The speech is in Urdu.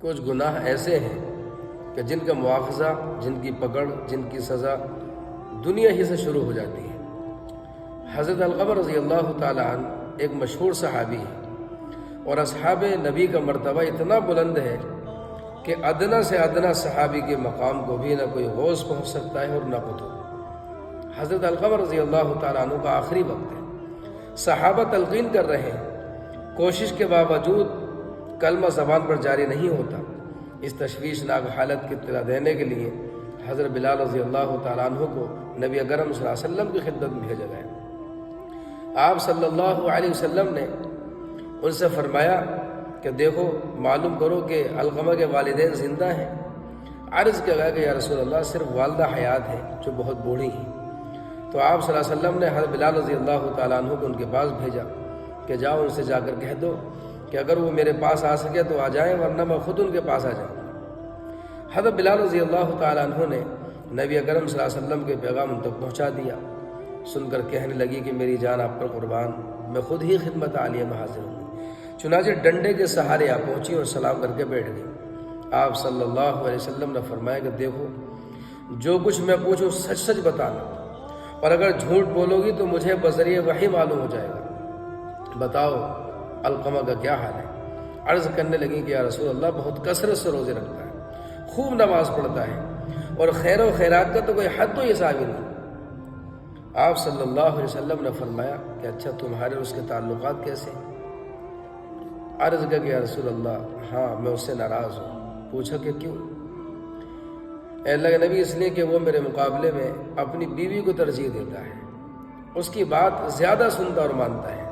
کچھ گناہ ایسے ہیں کہ جن کا مواخذہ، جن کی پکڑ، جن کی سزا دنیا ہی سے شروع ہو جاتی ہے۔ حضرت علقمہ رضی اللہ تعالیٰ عنہ ایک مشہور صحابی ہے، اور اصحاب نبی کا مرتبہ اتنا بلند ہے کہ ادنا سے ادنا صحابی کے مقام کو بھی نہ کوئی غوث پہنچ سکتا ہے اور نہ قطب۔ حضرت علقمہ رضی اللہ تعالیٰ عنہ کا آخری وقت ہے، صحابہ تلقین کر رہے ہیں، کوشش کے باوجود کلمہ زبان پر جاری نہیں ہوتا۔ اس تشویشناک حالت کی اطلاع دینے کے لیے حضرت بلال رضی اللہ تعالیٰ عنہ کو نبی اکرم صلی اللہ علیہ وسلم کی خدمت میں بھیجا گیا۔ آپ صلی اللہ علیہ وسلم نے ان سے فرمایا کہ دیکھو، معلوم کرو کہ علقمہ کے والدین زندہ ہیں۔ عرض کیا گیا کہ یا رسول اللہ، صرف والدہ حیات ہیں جو بہت بوڑھی ہیں۔ تو آپ صلی اللہ علیہ وسلم نے حضرت بلال رضی اللہ تعالیٰ عنہ کو ان کے پاس بھیجا کہ جاؤ ان سے جا کر کہہ دو کہ اگر وہ میرے پاس آ سکے تو آ جائیں، ورنہ میں خود ان کے پاس آ جاؤں۔ حضرت بلال رضی اللہ تعالیٰ عنہ نے نبی اکرم صلی اللہ علیہ وسلم کے پیغام ان تک پہنچا دیا۔ سن کر کہنے لگی کہ میری جان آپ پر قربان، میں خود ہی خدمت عالیہ میں حاضر ہوں۔ چنانچہ ڈنڈے کے سہارے آپ پہنچی اور سلام کر کے بیٹھ گئی۔ آپ صلی اللہ علیہ وسلم نے فرمایا کہ دیکھو، جو کچھ میں پوچھوں سچ سچ بتانا، اور اگر جھوٹ بولو گی تو مجھے بذریعہ وحی معلوم ہو جائے گا۔ بتاؤ علقمہ کا کیا حال ہے؟ عرض کرنے لگی کہ یا رسول اللہ، بہت کثرت سے روزے رکھتا ہے، خوب نماز پڑھتا ہے، اور خیر و خیرات کا تو کوئی حد و حساب ہی نہیں۔ آپ صلی اللہ علیہ وسلم نے فرمایا کہ اچھا، تمہارے اس کے تعلقات کیسے ہیں؟ عرض کیا کہ یا رسول اللہ، ہاں میں اس سے ناراض ہوں۔ پوچھا کہ کیوں؟ اے اللہ کے نبی، اس لیے کہ وہ میرے مقابلے میں اپنی بیوی کو ترجیح دیتا ہے، اس کی بات زیادہ سنتا اور مانتا ہے۔